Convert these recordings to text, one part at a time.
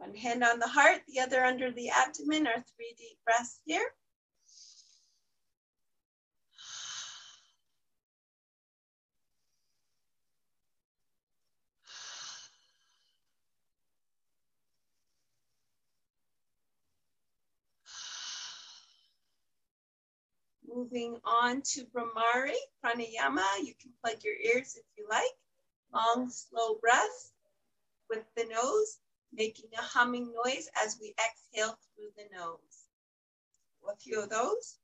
One hand on the heart, the other under the abdomen, or 3 deep breaths here. Moving on to Bramari Pranayama. You can plug your ears if you like. Long, slow breaths with the nose, making a humming noise as we exhale through the nose. A few of those.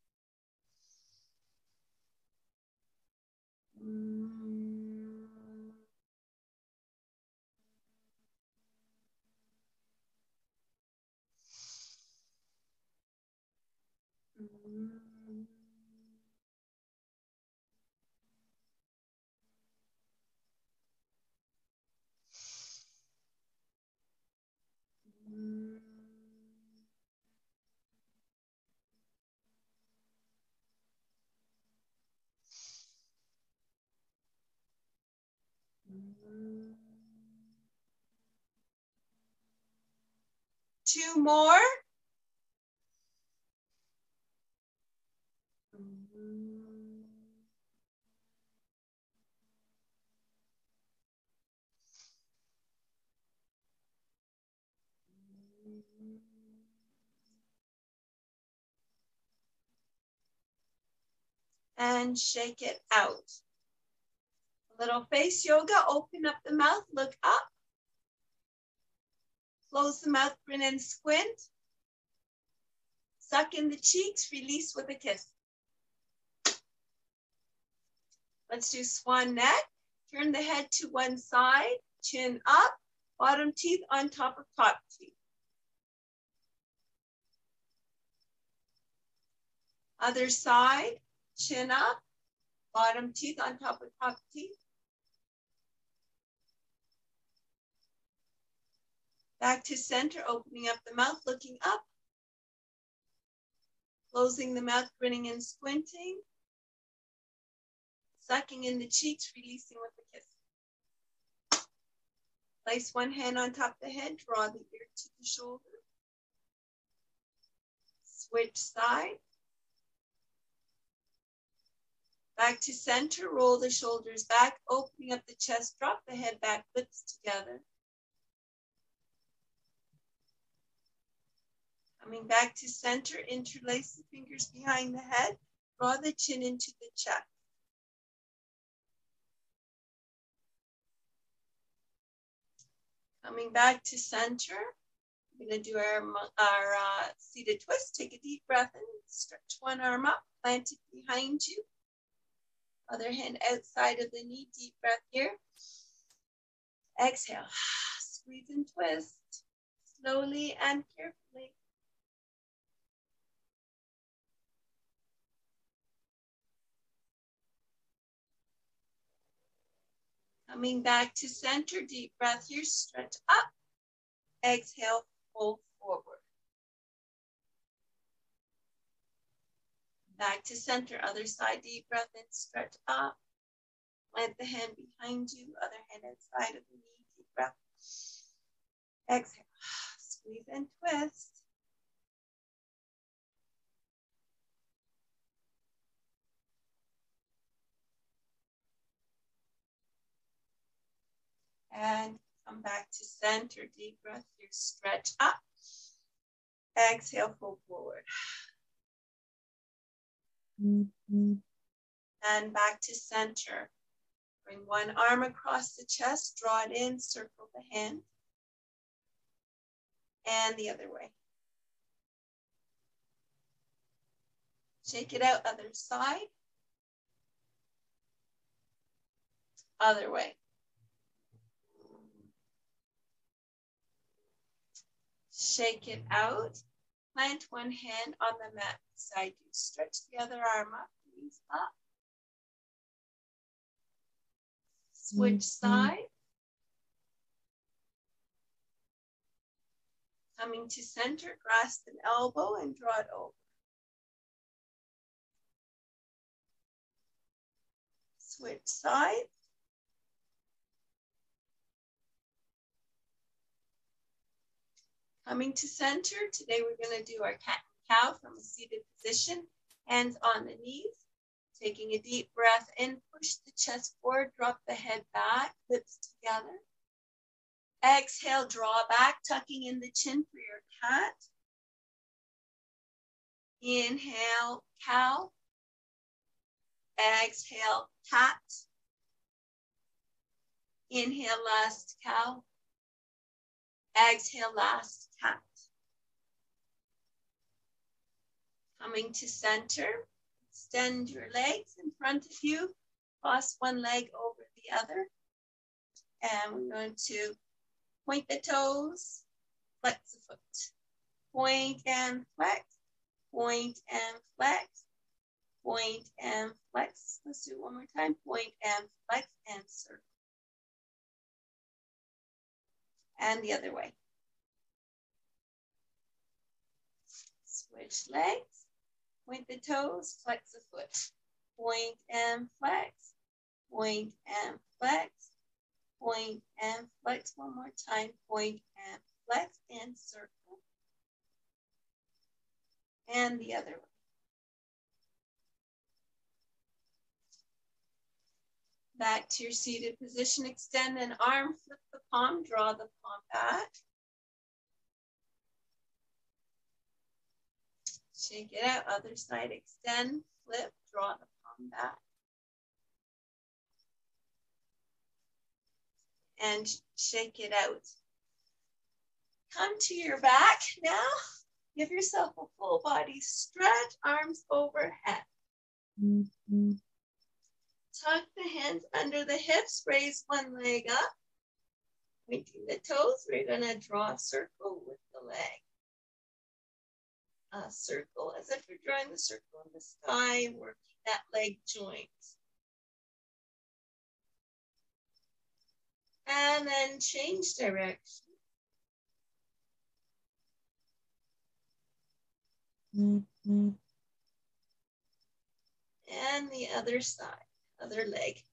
Two more. And shake it out. A little face yoga. Open up the mouth, look up. Close the mouth, grin and squint. Suck in the cheeks, release with a kiss. Let's do Swan Neck. Turn the head to one side, chin up, bottom teeth on top of top teeth. Other side, chin up, bottom teeth on top of top teeth. Back to center, opening up the mouth, looking up. Closing the mouth, grinning and squinting. Sucking in the cheeks, releasing with a kiss. Place one hand on top of the head, draw the ear to the shoulder. Switch side. Back to center, roll the shoulders back, opening up the chest, drop the head back, lips together. Coming back to center, interlace the fingers behind the head, draw the chin into the chest. Coming back to center, we're going to do our seated twist. Take a deep breath in, stretch one arm up, plant it behind you. Other hand outside of the knee, deep breath here. Exhale, squeeze and twist, slowly and carefully. Coming back to center, deep breath here, stretch up. Exhale, fold forward. Back to center, other side, deep breath in, stretch up. Plant the hand behind you, other hand outside of the knee, deep breath. Exhale, squeeze and twist. And come back to center, deep breath here, stretch up. Exhale, fold forward. And back to center. Bring one arm across the chest, draw it in, circle the hand. And the other way. Shake it out, other side. Other way. Shake it out. Plant one hand on the mat beside you. Stretch the other arm up, knees up. Switch side. Coming to center, grasp an elbow and draw it over. Switch side. Coming to center, today we're going to do our cat and cow from a seated position, hands on the knees. Taking a deep breath in, push the chest forward, drop the head back, lips together. Exhale, draw back, tucking in the chin for your cat. Inhale, cow. Exhale, cat. Inhale, last cow. Exhale, last cat. Coming to center, extend your legs in front of you. Cross one leg over the other. And we're going to point the toes, flex the foot. Point and flex, point and flex, point and flex. Let's do it one more time. Point and flex and circle. And the other way. Switch legs, point the toes, flex the foot. Point and flex, point and flex, point and flex. One more time. Point and flex and circle. And the other way. Back to your seated position. Extend an arm, flip the palm, draw the palm back. Shake it out. Other side, extend, flip, draw the palm back. And shake it out. Come to your back now. Give yourself a full body stretch, arms overhead. Tuck the hands under the hips, raise one leg up. Pointing the toes, we're gonna draw a circle with the leg. A circle, as if you're drawing the circle in the sky, working that leg joint. And then change direction. And the other side, other leg.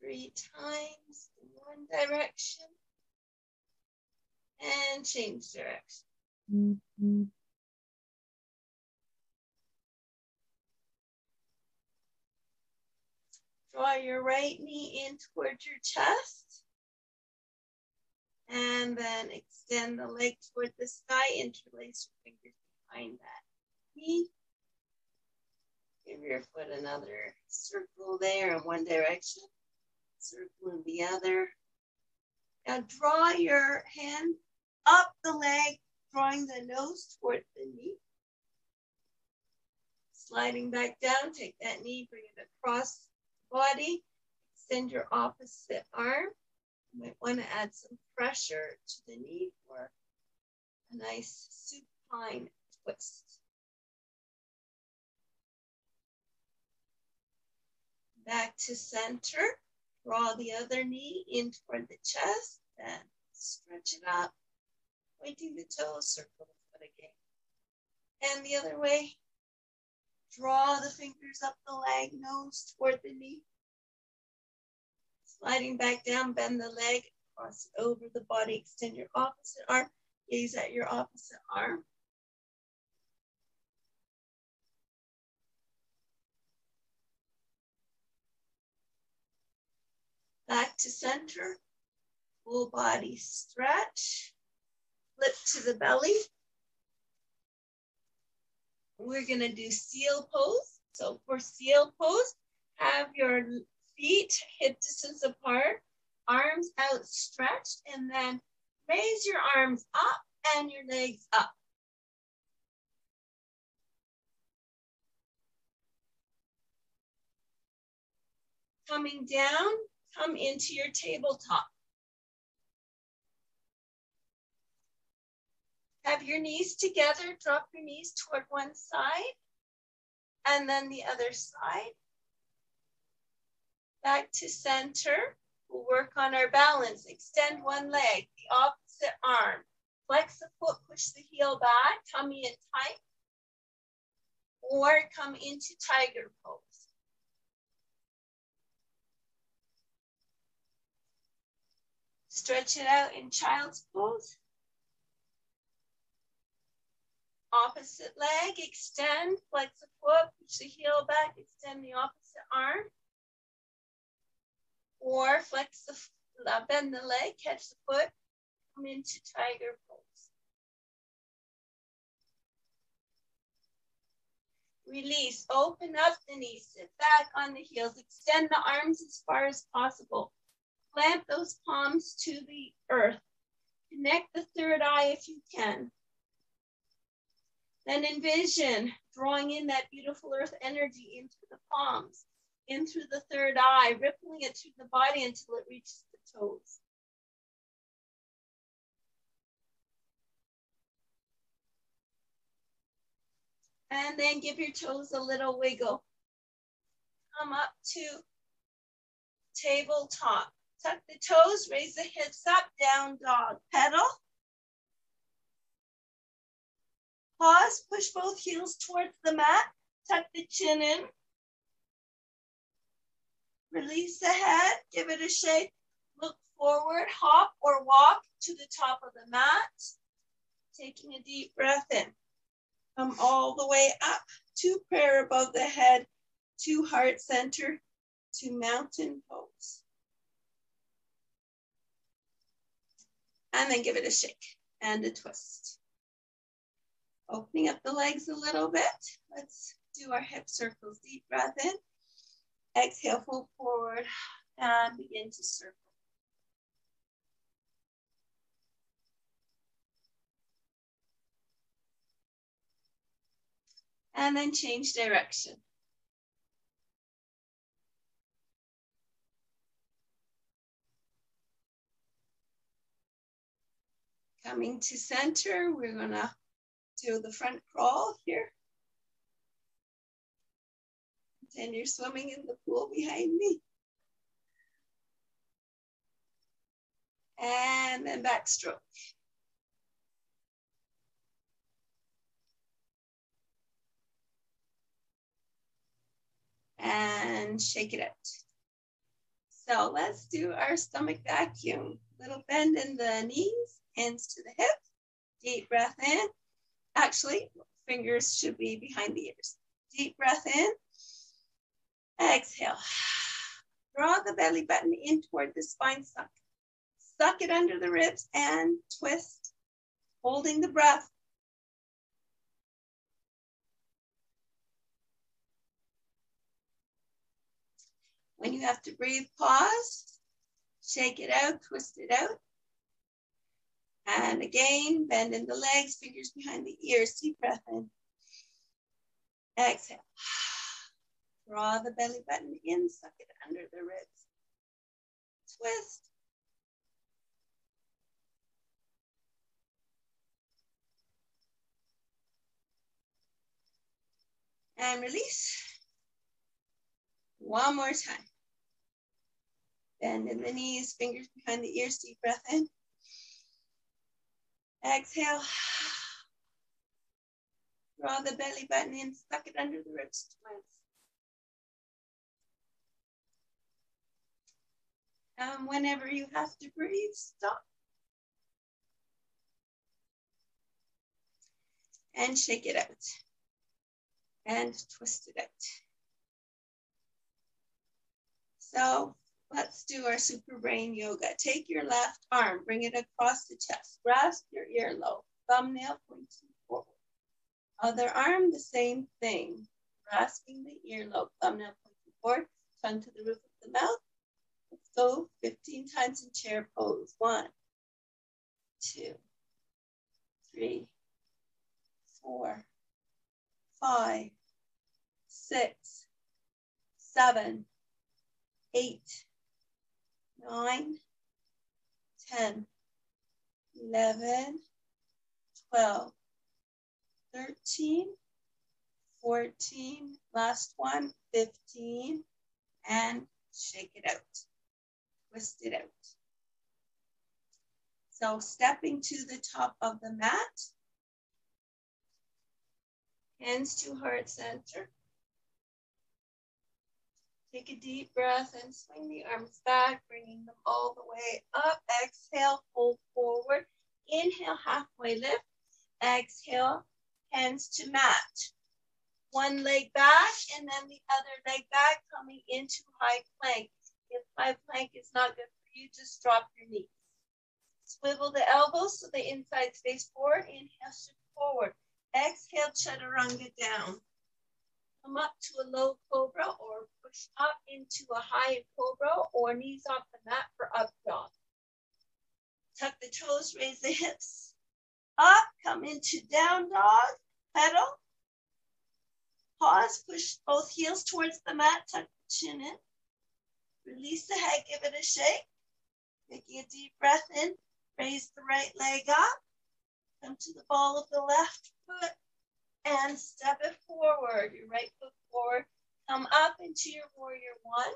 3 times in one direction. And change direction. Draw your right knee in towards your chest. And then extend the leg toward the sky. Interlace your fingers behind that knee. Give your foot another circle there in one direction. Circle in the other. Now draw your hand up the leg, drawing the nose toward the knee. Sliding back down, take that knee, bring it across the body. Extend your opposite arm. You might want to add some pressure to the knee for a nice supine twist. Back to center. Draw the other knee in toward the chest. Then stretch it up. Pointing the toes, circle the foot again. And the other way. Draw the fingers up the leg, nose toward the knee. Sliding back down, bend the leg, cross it over the body, extend your opposite arm, gaze at your opposite arm. Back to center, full body stretch, flip to the belly. We're gonna do seal pose. So for seal pose, have your feet hip distance apart, arms outstretched, and then raise your arms up and your legs up. Coming down, come into your tabletop. Have your knees together, drop your knees toward one side, and then the other side. Back to center. We'll work on our balance. Extend one leg, the opposite arm. Flex the foot, push the heel back, tummy in tight. Or come into tiger pose. Stretch it out in child's pose. Opposite leg, extend, flex the foot, push the heel back, extend the opposite arm. Or flex the, bend the leg, catch the foot, come into tiger pose. Release, open up the knees, sit back on the heels, extend the arms as far as possible. Plant those palms to the earth. Connect the third eye if you can. Then envision drawing in that beautiful earth energy into the palms, in through the third eye, rippling it through the body until it reaches the toes. And then give your toes a little wiggle. Come up to tabletop. Tuck the toes, raise the hips up, down dog. Pedal. Pause, push both heels towards the mat. Tuck the chin in. Release the head, give it a shake. Look forward, hop or walk to the top of the mat. Taking a deep breath in. Come all the way up to prayer above the head, to heart center, to mountain pose. And then give it a shake and a twist. Opening up the legs a little bit. Let's do our hip circles. Deep breath in. Exhale, fold forward and begin to circle. And then change direction. Coming to center, we're gonna do the front crawl here. And you're swimming in the pool behind me. And then backstroke. And shake it out. So let's do our stomach vacuum. Little bend in the knees, hands to the hips. Deep breath in. Actually, fingers should be behind the ears. Deep breath in. Exhale. Draw the belly button in toward the spine suck. Suck it under the ribs and twist, holding the breath. When you have to breathe, pause, shake it out, twist it out. And again, bend in the legs, fingers behind the ears, deep breath in. Exhale. Draw the belly button in, suck it under the ribs. Twist. And release. One more time. Bend in the knees, fingers behind the ears, deep breath in. Exhale. Draw the belly button in, suck it under the ribs twice. And whenever you have to breathe, stop. And shake it out. And twist it out. So let's do our super brain yoga. Take your left arm, bring it across the chest. Grasp your earlobe, thumbnail pointing forward. Other arm, the same thing. Grasping the earlobe, thumbnail pointing forward, tongue to the roof of the mouth. Let's go 15 times in chair pose. 1, 2, 3, 4, 5, 6, 7, 8, 9, 10, 11, 12, 13, 14, last one, 15, and shake it out, twist it out. So stepping to the top of the mat, hands to heart center. Take a deep breath and swing the arms back, bringing them all the way up. Exhale, fold forward. Inhale, halfway lift. Exhale, hands to mat. One leg back and then the other leg back, coming into high plank. If high plank is not good for you, just drop your knees. Swivel the elbows so the insides face forward. Inhale, shift forward. Exhale, chaturanga down. Come up to a low cobra or push up into a high cobra or knees off the mat for up dog. Tuck the toes, raise the hips. Up, come into down dog, pedal. Pause, push both heels towards the mat, tuck the chin in. Release the head, give it a shake. Taking a deep breath in, raise the right leg up. Come to the ball of the left foot and step it forward. Your right foot forward. Come up into your warrior one.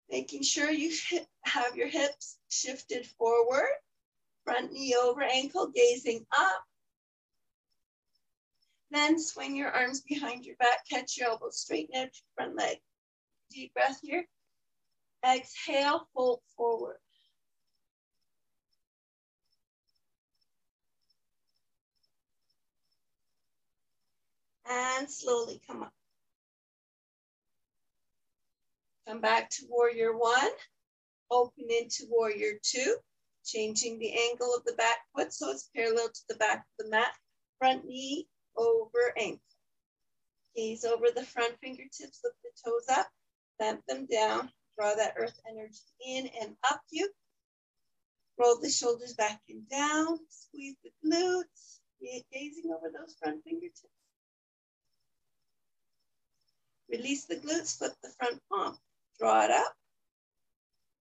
Making sure you have your hips shifted forward. Front knee over ankle, gazing up. Then swing your arms behind your back, catch your elbows, straighten out your front leg. Deep breath here. Exhale, fold forward. And slowly come up. Come back to warrior one. Open into warrior two. Changing the angle of the back foot so it's parallel to the back of the mat. Front knee over ankle. Gaze over the front fingertips, lift the toes up, clamp them down, draw that earth energy in and up you. Roll the shoulders back and down, squeeze the glutes, gazing over those front fingertips. Release the glutes, flip the front palm, draw it up,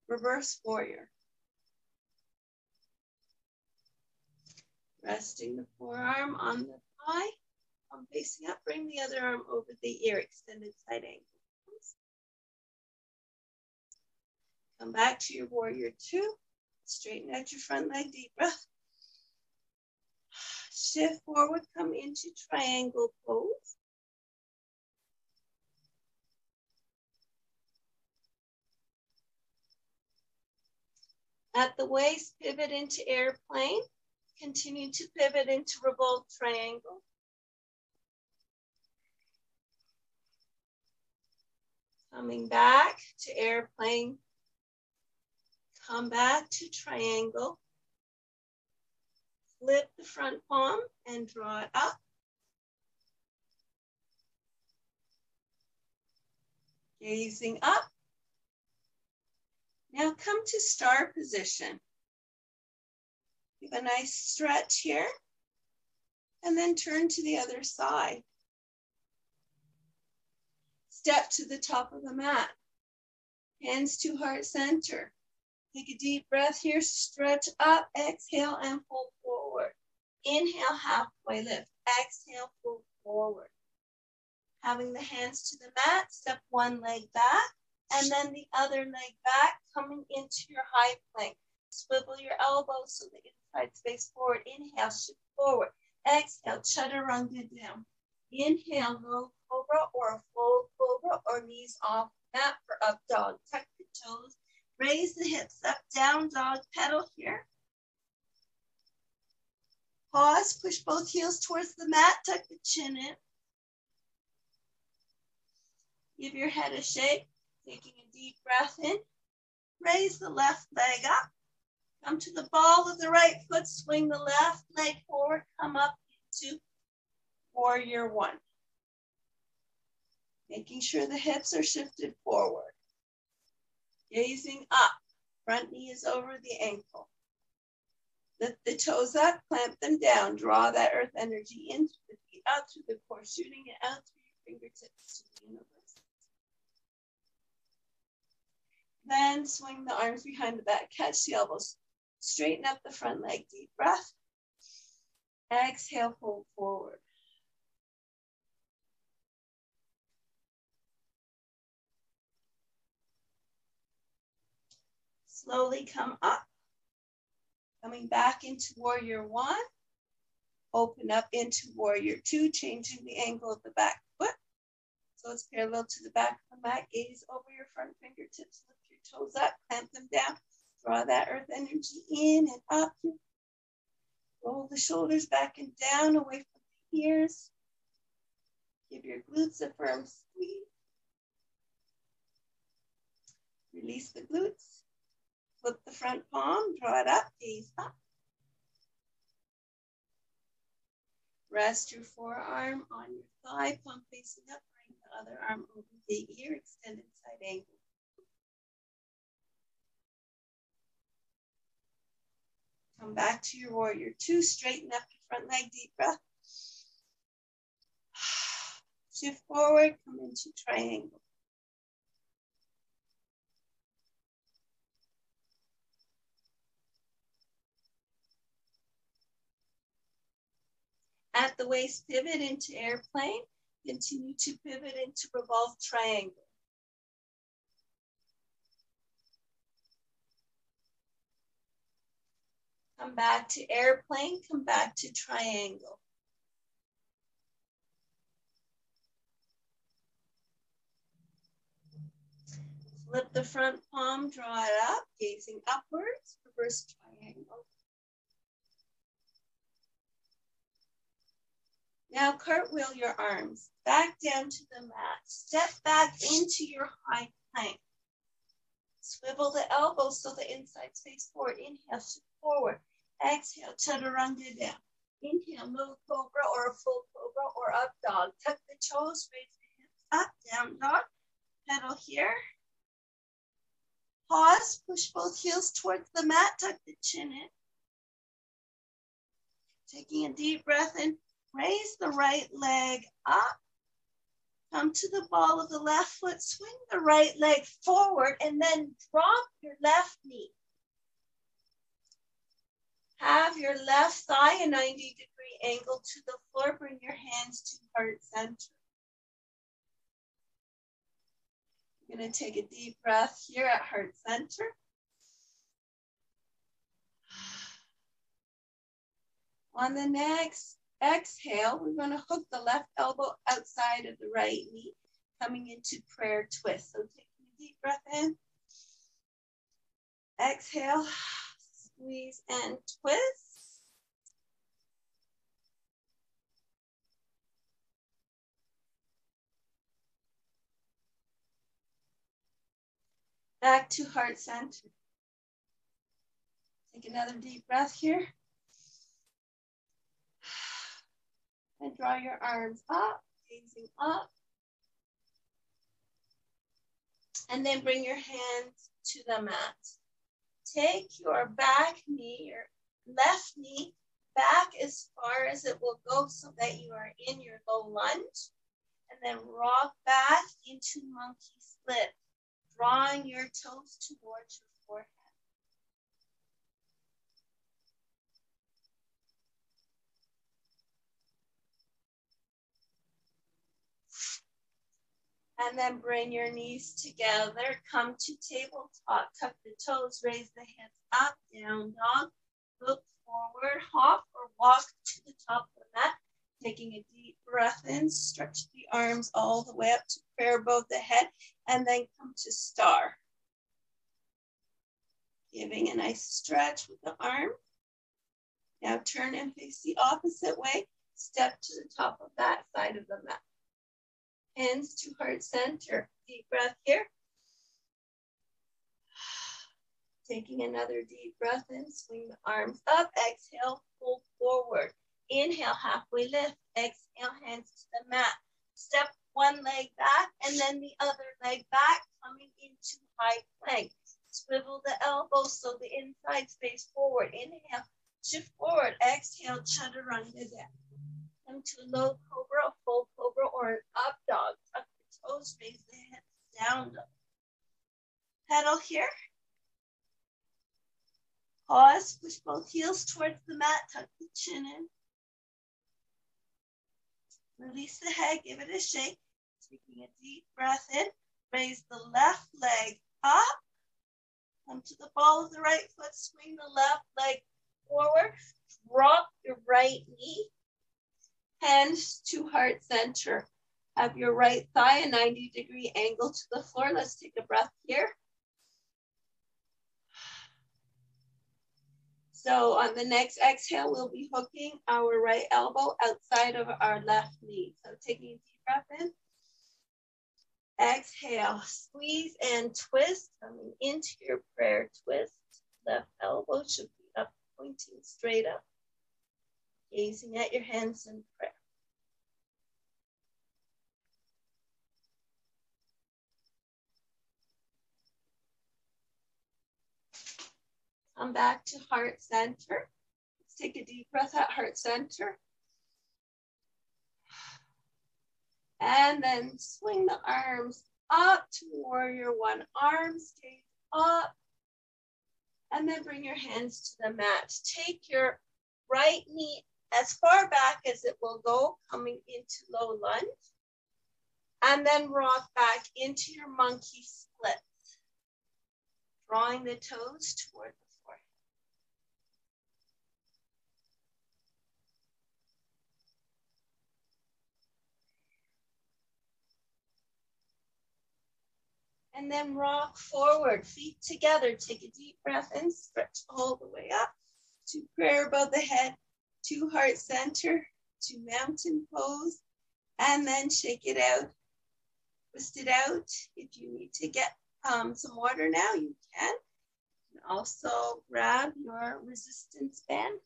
reverse warrior. Resting the forearm on the thigh, palm facing up, bring the other arm over the ear, extended side angle. Come back to your warrior two, straighten out your front leg, deep breath. Shift forward, come into triangle pose. At the waist, pivot into airplane. Continue to pivot into revolved triangle. Coming back to airplane. Come back to triangle. Flip the front palm and draw it up. Gazing up. Now come to star position. Give a nice stretch here. And then turn to the other side. Step to the top of the mat. Hands to heart center. Take a deep breath here. Stretch up. Exhale and fold forward. Inhale, halfway lift. Exhale, fold forward. Having the hands to the mat, step one leg back. And then the other leg back, coming into your high plank. Swivel your elbows so the insides face forward. Inhale, shift forward. Exhale, chaturanga down. Inhale, low cobra or a full cobra or knees off mat for up dog. Tuck the toes, raise the hips up, down dog, pedal here. Pause, push both heels towards the mat, tuck the chin in. Give your head a shake. Taking a deep breath in, raise the left leg up, come to the ball of the right foot, swing the left leg forward, come up into warrior one. Making sure the hips are shifted forward. Gazing up, front knee is over the ankle. Lift the toes up, clamp them down, draw that earth energy in through the feet, out through the core, shooting it out through your fingertips to the universe. Then swing the arms behind the back, catch the elbows, straighten up the front leg, deep breath. Exhale, fold forward. Slowly come up, coming back into warrior one. Open up into warrior two, changing the angle of the back foot. So it's parallel to the back of the mat. Gaze over your front fingertips. Lift your toes up. Clamp them down. Draw that earth energy in and up. Roll the shoulders back and down away from the ears. Give your glutes a firm squeeze. Release the glutes. Flip the front palm. Draw it up. Gaze up. Rest your forearm on your thigh, palm facing up. Bring the other arm over the ear. Extended side angle. Come back to your warrior two. Straighten up your front leg. Deep breath. Shift forward. Come into triangle. At the waist, pivot into airplane. Continue to pivot into revolved triangle. Come back to airplane. Come back to triangle. Flip the front palm, draw it up, gazing upwards, reverse triangle. Now cartwheel your arms back down to the mat. Step back into your high plank. Swivel the elbows so the insides face forward. Inhale, shift forward. Exhale, chaturanga down. Inhale, low cobra or a full cobra or up dog. Tuck the toes, raise the hips up, down dog. Pedal here. Pause, push both heels towards the mat, tuck the chin in. Taking a deep breath in. Raise the right leg up. Come to the ball of the left foot. Swing the right leg forward and then drop your left knee. Have your left thigh a 90-degree angle to the floor. Bring your hands to heart center. You're going to take a deep breath here at heart center. On the next exhale, we're going to hook the left elbow outside of the right knee, coming into prayer twist. So taking a deep breath in. Exhale, squeeze and twist. Back to heart center. Take another deep breath here. And draw your arms up, gazing up. And then bring your hands to the mat. Take your back knee, your left knee, back as far as it will go so that you are in your low lunge. And then rock back into monkey split, drawing your toes towards your forehead. And then bring your knees together. Come to tabletop. Tuck the toes. Raise the hips up. Down dog. Look forward. Hop or walk to the top of the mat. Taking a deep breath in. Stretch the arms all the way up to prayer above the head. And then come to star. Giving a nice stretch with the arm. Now turn and face the opposite way. Step to the top of that side of the mat. Hands to heart center. Deep breath here. Taking another deep breath in. Swing the arms up. Exhale, fold forward. Inhale, halfway lift. Exhale, hands to the mat. Step one leg back and then the other leg back, coming into high plank. Swivel the elbows so the insides face forward. Inhale, shift forward. Exhale, chaturanga down. Come to a low cobra, a full cobra, or an up dog. Tuck the toes, raise the hips, down dog. Pedal here. Pause, push both heels towards the mat, tuck the chin in. Release the head, give it a shake. Taking a deep breath in. Raise the left leg up. Come to the ball of the right foot, swing the left leg forward. Drop your right knee. Bend to heart center. Have your right thigh a 90-degree angle to the floor. Let's take a breath here. So on the next exhale, we'll be hooking our right elbow outside of our left knee. So taking a deep breath in. Exhale, squeeze and twist. Coming into your prayer twist. Left elbow should be up, pointing straight up. Gazing at your hands in prayer. Come back to heart center. Let's take a deep breath at heart center. And then swing the arms up to warrior one. Arms stay up. And then bring your hands to the mat. Take your right knee as far back as it will go, coming into low lunge. And then rock back into your monkey split. Drawing the toes toward the forehead. And then rock forward, feet together. Take a deep breath in, stretch all the way up to prayer above the head, to heart center, to mountain pose, and then shake it out, twist it out. If you need to get some water now, you can. And also grab your resistance band.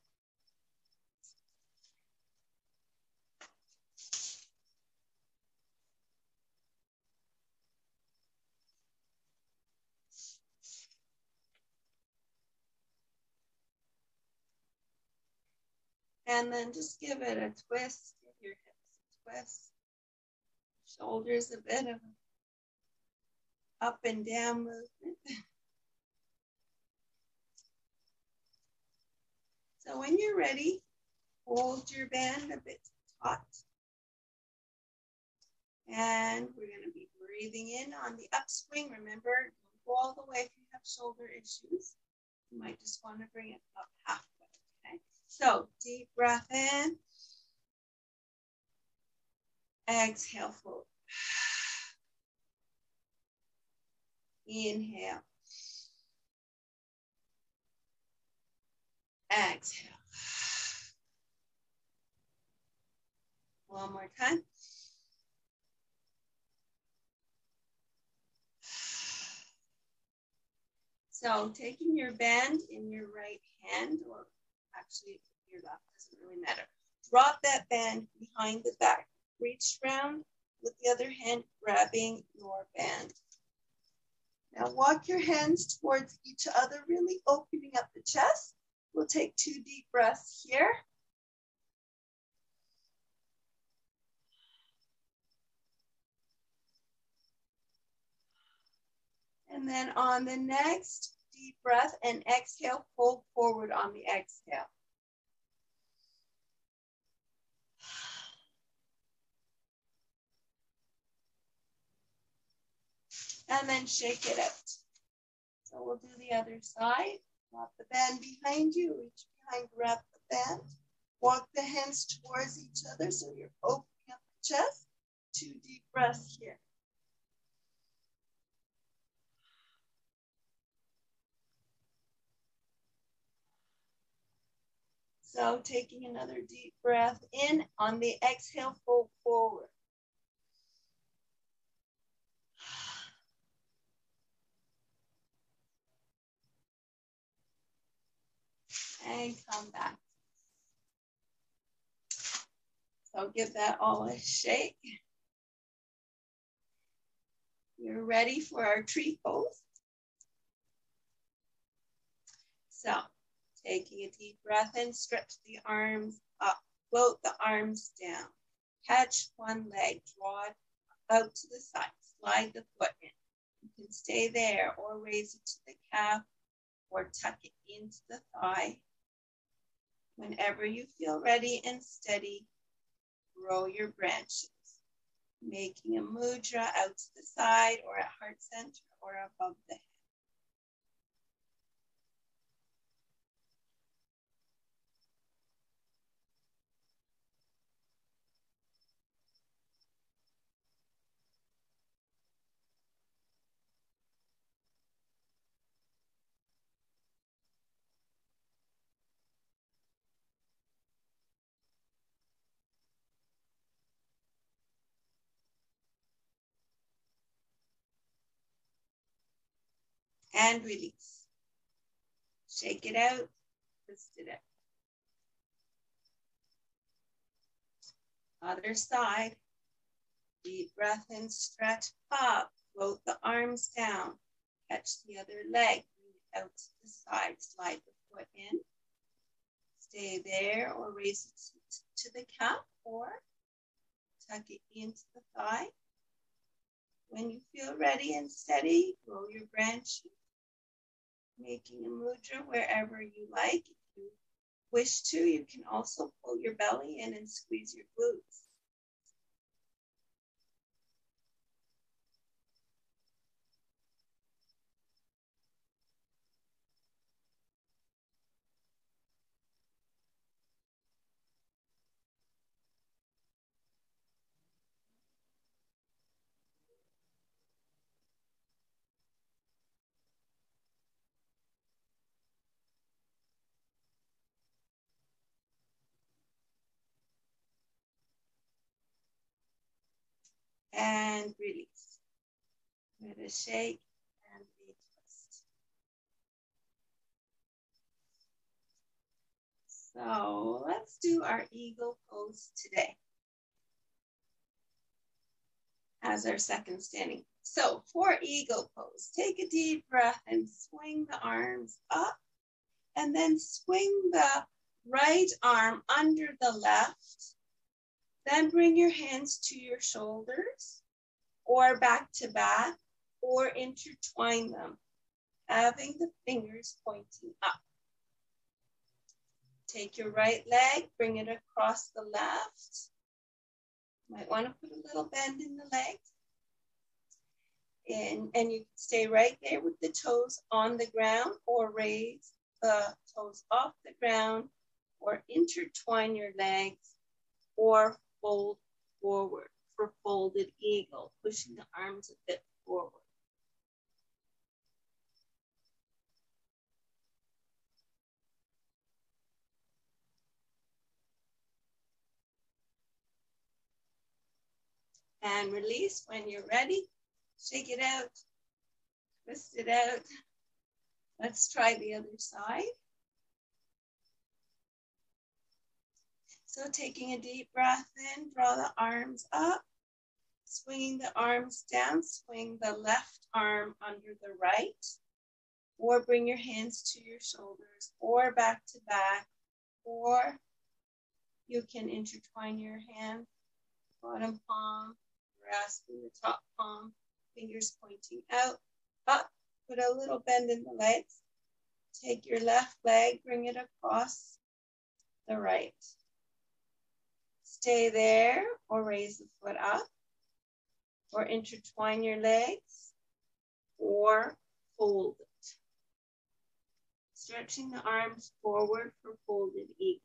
And then just give it a twist, give your hips a twist. Shoulders a bit of up and down movement. So when you're ready, hold your band a bit taut. And we're going to be breathing in on the upswing. Remember, don't go all the way if you have shoulder issues. You might just want to bring it up halfway. Okay? So deep breath in. Exhale forward. Inhale. Exhale. One more time. So taking your band in your right hand, or actually your left, doesn't really matter. Drop that band behind the back. Reach round with the other hand, grabbing your band. Now walk your hands towards each other, really opening up the chest. We'll take 2 deep breaths here. And then on the next deep breath and exhale, fold forward on the exhale. And then shake it out. So we'll do the other side. Drop the band behind you, reach behind, grab the band. Walk the hands towards each other so you're opening up the chest. 2 deep breaths here. So taking another deep breath in, on the exhale, fold forward. And come back. So give that all a shake. You're ready for our tree pose. So taking a deep breath in, stretch the arms up, float the arms down. Catch one leg, draw it out to the side, slide the foot in. You can stay there or raise it to the calf or tuck it into the thigh. Whenever you feel ready and steady, grow your branches, making a mudra out to the side or at heart center or above the head. and release. Shake it out, twist it out. Other side. Deep breath in, stretch up, float the arms down, catch the other leg, bring it out to the side, slide the foot in. Stay there or raise it to the calf or tuck it into the thigh. When you feel ready and steady, grow your branches, making a mudra wherever you like. If you wish to, you can also pull your belly in and squeeze your glutes. And release. With a shake and a twist. So let's do our eagle pose today as our second standing. So for eagle pose, take a deep breath and swing the arms up and then swing the right arm under the left. Then bring your hands to your shoulders or back to back or intertwine them, having the fingers pointing up. Take your right leg, bring it across the left. Might want to put a little bend in the leg. And you can stay right there with the toes on the ground or raise the toes off the ground or intertwine your legs or fold forward for folded eagle, pushing the arms a bit forward. And release when you're ready. Shake it out, twist it out. Let's try the other side. So taking a deep breath in, draw the arms up, swinging the arms down, swing the left arm under the right, or bring your hands to your shoulders, or back to back, or you can intertwine your hands, bottom palm, grasping the top palm, fingers pointing out, up, put a little bend in the legs. Take your left leg, bring it across the right. Stay there or raise the foot up or intertwine your legs or fold it. Stretching the arms forward for folded eagle.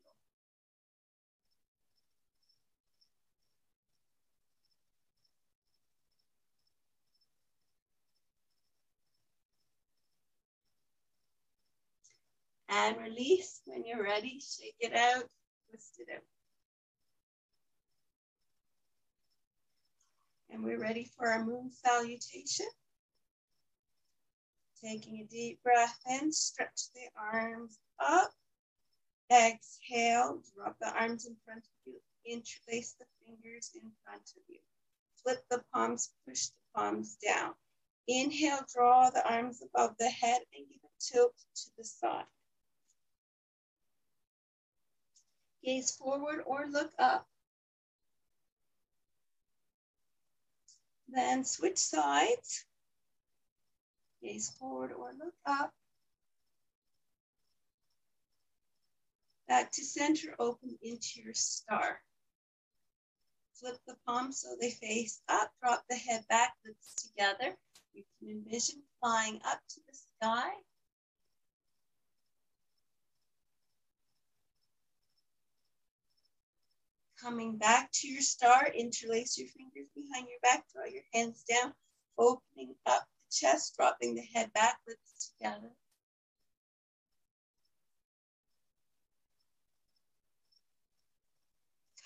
And release when you're ready. Shake it out, twist it out. And we're ready for our moon salutation. Taking a deep breath in, stretch the arms up. Exhale, drop the arms in front of you. Interlace the fingers in front of you. Flip the palms, push the palms down. Inhale, draw the arms above the head and give a tilt to the side. Gaze forward or look up. Then switch sides. Gaze forward or look up. Back to center, open into your star. Flip the palms so they face up. Drop the head back, lips together. You can envision flying up to the sky. Coming back to your star, interlace your fingers behind your back, draw your hands down, opening up the chest, dropping the head back, lips together.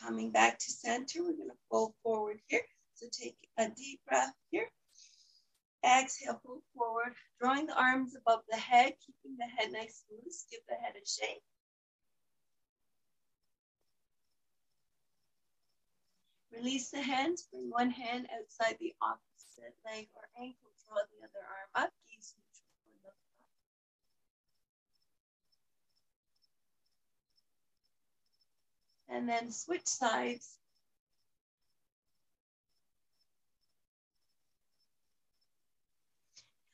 Coming back to center, we're going to fold forward here. So take a deep breath here. Exhale, fold forward, drawing the arms above the head, keeping the head nice and loose. Give the head a shake. Release the hands. Bring one hand outside the opposite leg or ankle. Draw the other arm up. Gaze neutral for the front. And then switch sides.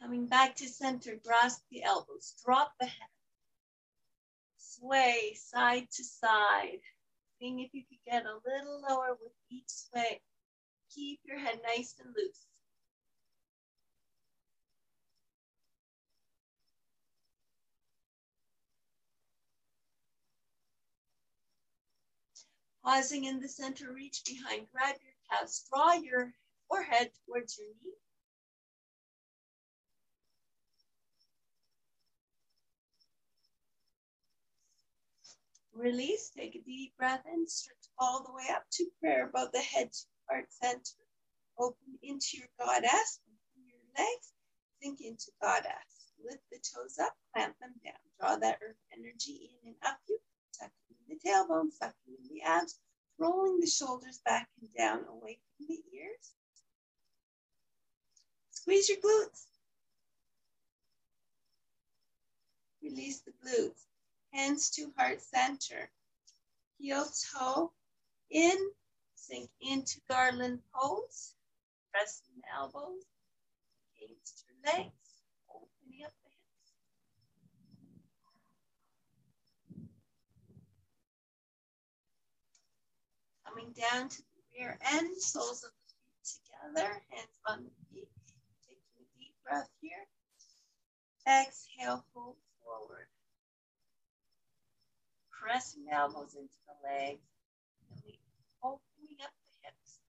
Coming back to center, grasp the elbows. Drop the head. Sway side to side. Seeing if you could get a little lower with each sway. Keep your head nice and loose. Pausing in the center, reach behind, grab your calves, draw your forehead towards your knee. Release, take a deep breath in, stretch all the way up to prayer above the head to heart center. Open into your goddess, open your legs, sink into goddess. Lift the toes up, clamp them down. Draw that earth energy in and up you, tucking in the tailbone, sucking in the abs, rolling the shoulders back and down away from the ears. Squeeze your glutes. Release the glutes. Hands to heart center. Heel toe in, sink into garland pose. Pressing the elbows against your legs. Opening up the hips. Coming down to the rear end, soles of the feet together, hands on the feet. Taking a deep breath here. Exhale, fold forward. Pressing the elbows into the legs, and we opening up the hips.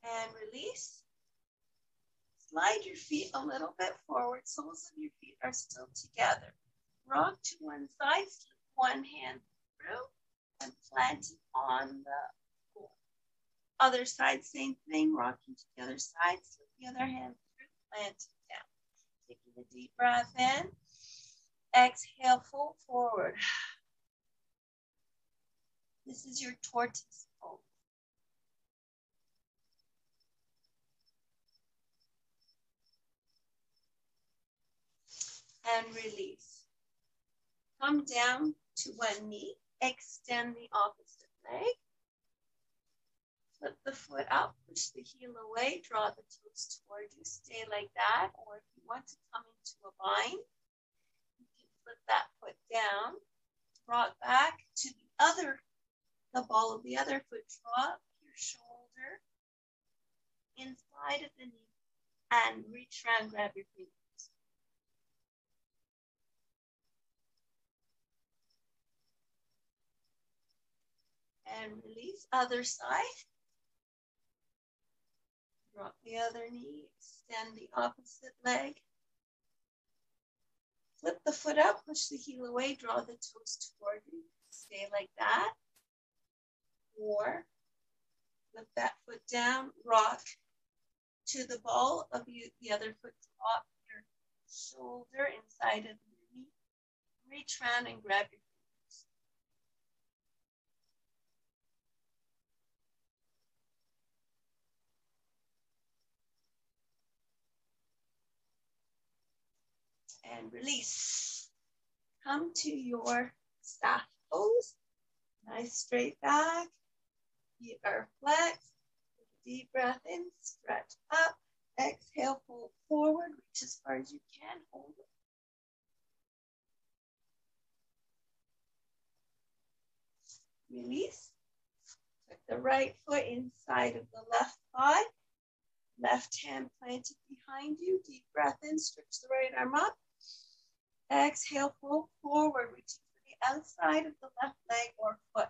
And release. Slide your feet a little bit forward. Soles of your feet are still together. Rock to one side, slip one hand through, and plant it on the floor. Other side, same thing, rocking to the other side, slip the other hand through, plant it down. Taking a deep breath in. Exhale, fold forward. This is your tortoise pose. And release. Come down to one knee, extend the opposite leg. Flip the foot up, push the heel away, draw the toes toward you, stay like that. Or if you want to come into a bind, you can flip that foot down, draw it back to the ball of the other foot, draw up your shoulder inside of the knee and reach around, grab your fingers. And release, other side. Drop the other knee, extend the opposite leg. Flip the foot up, push the heel away, draw the toes toward you. Stay like that. Or flip that foot down, rock to the ball of the other foot, drop your shoulder inside of your knee. Reach around and grab your fingers. And release. Come to your staff pose. Nice straight back. Feet are flexed. Deep breath in, stretch up. Exhale, fold forward. Reach as far as you can. Hold it. Release. Put the right foot inside of the left thigh. Left hand planted behind you. Deep breath in, stretch the right arm up. Exhale, fold forward, reaching for the outside of the left leg or foot.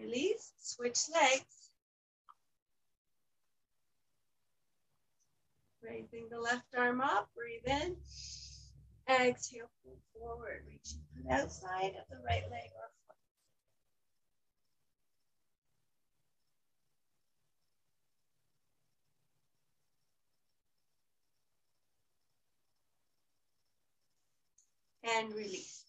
Release, switch legs. Raising the left arm up, breathe in. Exhale, pull forward, reaching to the outside of the right leg or foot. And release.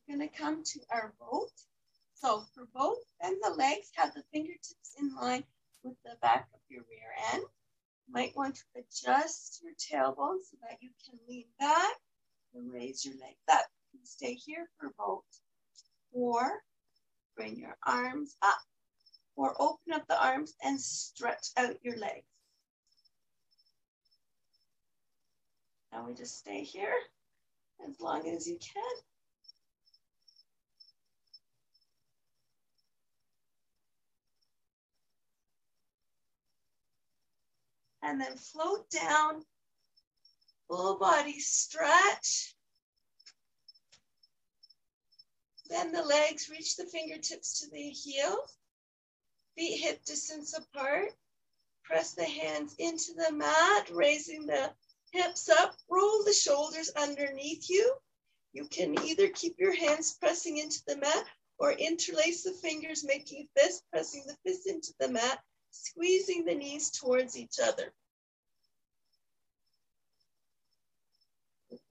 We're going to come to our boat. So for both, bend the legs, have the fingertips in line with the back of your rear end. You might want to adjust your tailbone so that you can lean back and raise your legs up. You can stay here for both. Or bring your arms up. Or open up the arms and stretch out your legs. Now we just stay here as long as you can. And then float down, full body stretch. Then the legs reach the fingertips to the heels, feet hip distance apart. Press the hands into the mat, raising the hips up, roll the shoulders underneath you. You can either keep your hands pressing into the mat or interlace the fingers, making a fist, pressing the fist into the mat, squeezing the knees towards each other.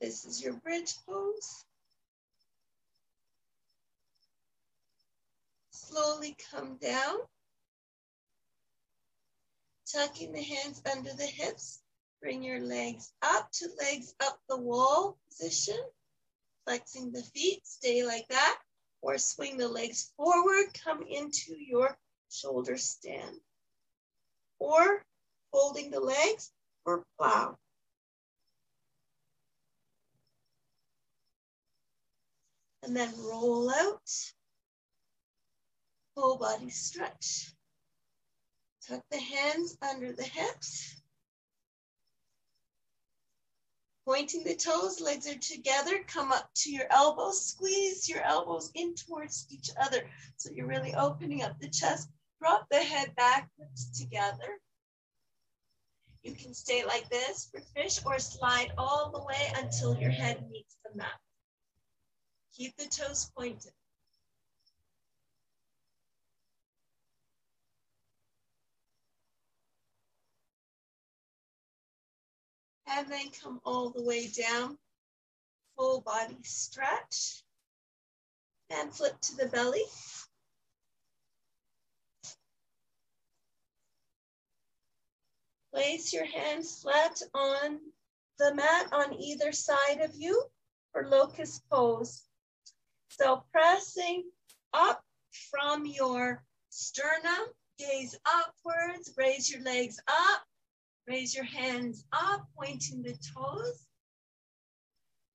This is your bridge pose. Slowly come down, tucking the hands under the hips. Bring your legs up to legs up the wall position, flexing the feet, stay like that, or swing the legs forward, come into your shoulder stand, or folding the legs or plow. And then roll out, full body stretch. Tuck the hands under the hips. Pointing the toes, legs are together, come up to your elbows, squeeze your elbows in towards each other. So you're really opening up the chest, drop the head back, lift together. You can stay like this for fish or slide all the way until your head meets the mat. Keep the toes pointed. And then come all the way down, full body stretch, and flip to the belly. Place your hands flat on the mat on either side of you for locust pose. So pressing up from your sternum, gaze upwards, raise your legs up. Raise your hands up, pointing the toes.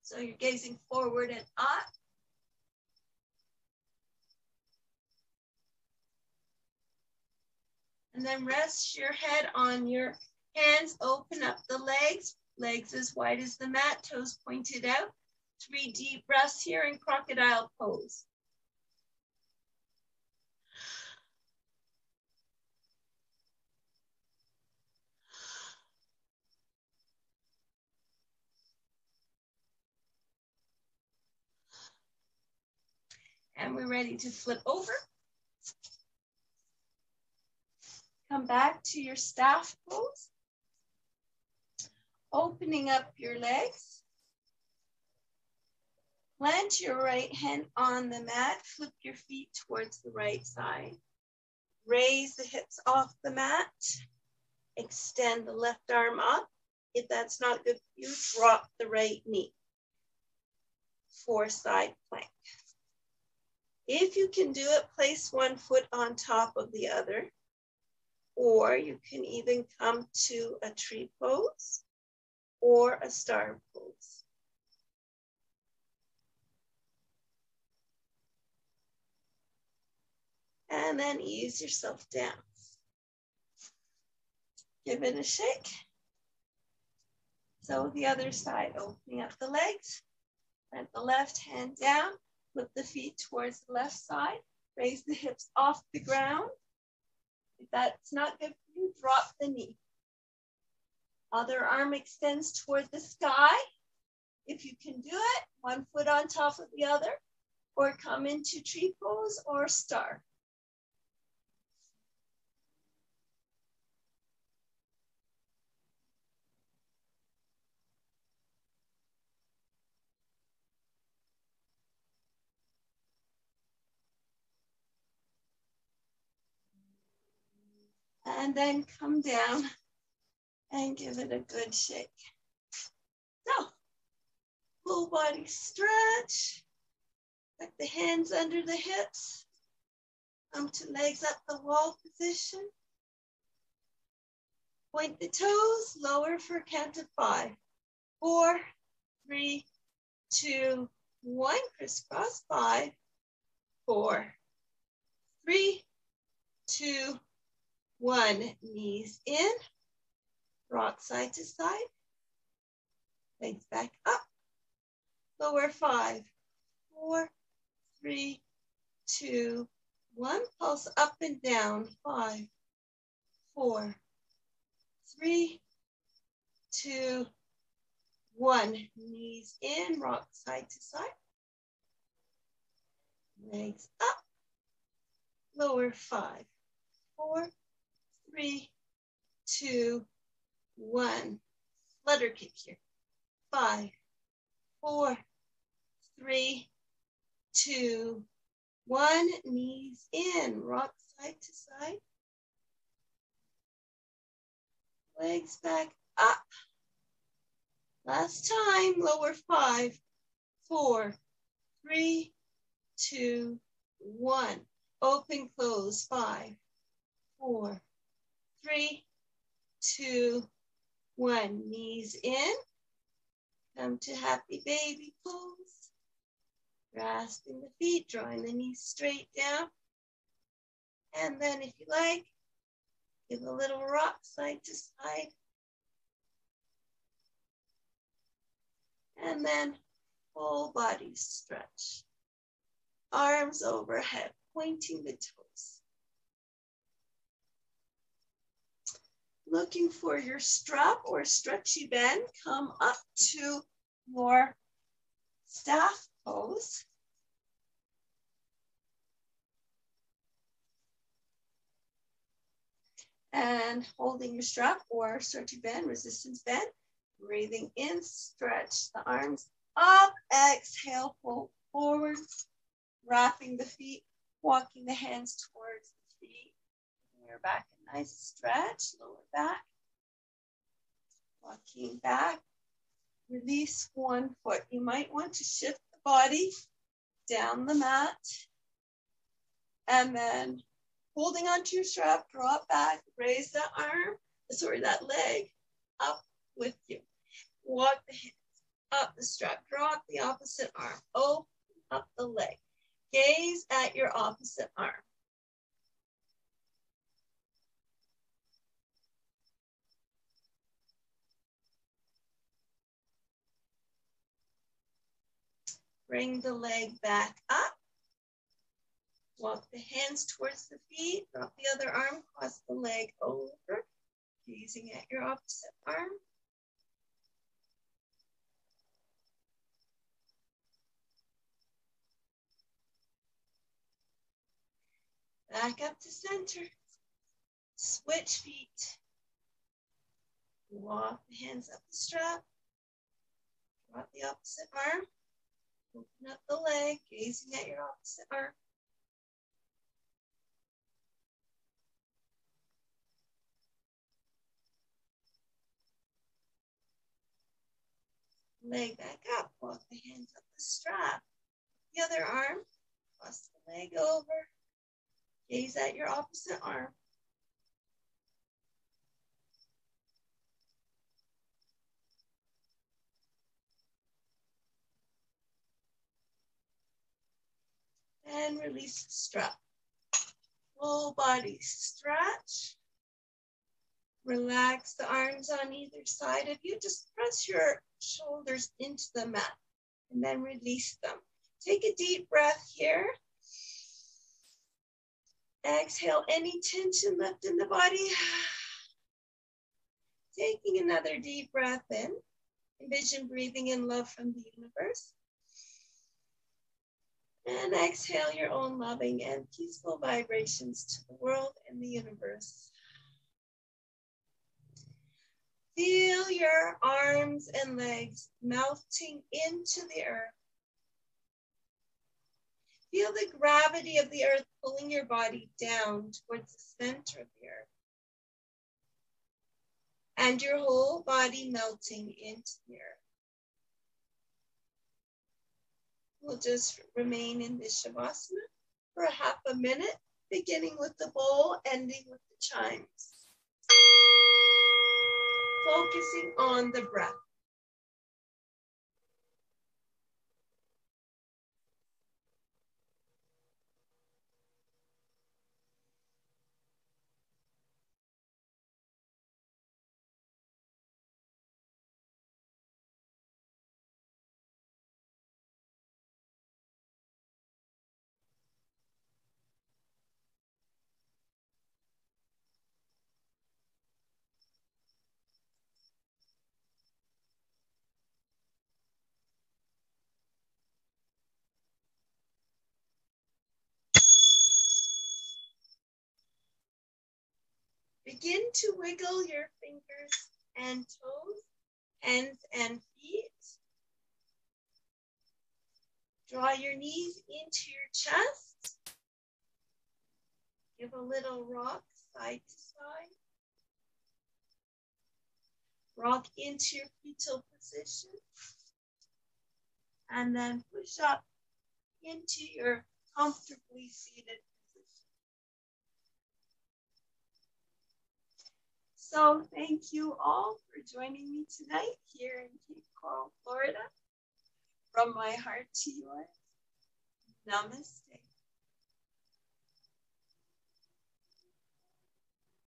So you're gazing forward and up. And then rest your head on your hands, open up the legs, legs as wide as the mat, toes pointed out. 3 deep breaths here in crocodile pose. And we're ready to flip over. Come back to your staff pose. Opening up your legs. Plant your right hand on the mat. Flip your feet towards the right side. Raise the hips off the mat. Extend the left arm up. If that's not good for you, drop the right knee for side plank. If you can do it, place one foot on top of the other, or you can even come to a tree pose or a star pose. And then ease yourself down. Give it a shake. So the other side, opening up the legs, plant the left hand down, flip the feet towards the left side, raise the hips off the ground, If that's not good for you, drop the knee. Other arm extends toward the sky. If you can do it, one foot on top of the other, or come into tree pose or star. And then come down and give it a good shake. So, full body stretch. Tuck the hands under the hips. Come to legs up the wall position. Point the toes, lower for a count of 5. 4, 3, 2, 1. Crisscross. 5, 4, 3, 2, 1. Knees in. Rock side to side. Legs back up. Lower. 5, 4, 3, 2, 1. Pulse up and down. 5, 4, 3, 2, 1. Knees in. Rock side to side. Legs up. Lower. 5, 4, 3, 2, 1. Flutter kick here. 5, 4, 3, 2, 1. Knees in. Rock side to side. Legs back up. Last time. Lower. 5, 4, 3, 2, 1. Open, close. 5, 4, 3, 2, 1. Knees in. Come to happy baby pose. Grasping the feet, drawing the knees straight down. And then if you like, give a little rock side to side. And then full body stretch. Arms overhead, pointing the toes. Looking for your strap or stretchy bend, come up to your staff pose. And holding your strap or stretchy bend, resistance bend, breathing in, stretch the arms up, exhale, fold forward, wrapping the feet, walking the hands towards the feet. Your back, a nice stretch, lower back, walking back, release one foot. You might want to shift the body down the mat, and then holding onto your strap, draw it back, raise that that leg up with you. Walk the hands up the strap, draw up the opposite arm, open up the leg. Gaze at your opposite arm. Bring the leg back up. Walk the hands towards the feet. Drop the other arm, cross the leg over. Gazing at your opposite arm. Back up to center. Switch feet. Walk the hands up the strap. Drop the opposite arm. Open up the leg, gazing at your opposite arm. Leg back up, walk the hands up the strap. The other arm, cross the leg over. Gaze at your opposite arm. And release the strap. Full body stretch. Relax the arms on either side of you. Just press your shoulders into the mat and then release them. Take a deep breath here. Exhale any tension left in the body. Taking another deep breath in. Envision breathing in love from the universe. And exhale your own loving and peaceful vibrations to the world and the universe. Feel your arms and legs melting into the earth. Feel the gravity of the earth pulling your body down towards the center of the earth. And your whole body melting into the earth. We'll just remain in this Shavasana for half a minute, beginning with the bowl, ending with the chimes. Focusing on the breath. Begin to wiggle your fingers and toes, hands and feet. Draw your knees into your chest. Give a little rock side to side. Rock into your fetal position. And then push up into your comfortably seated position. So thank you all for joining me tonight here in Cape Coral, Florida. From my heart to yours, namaste.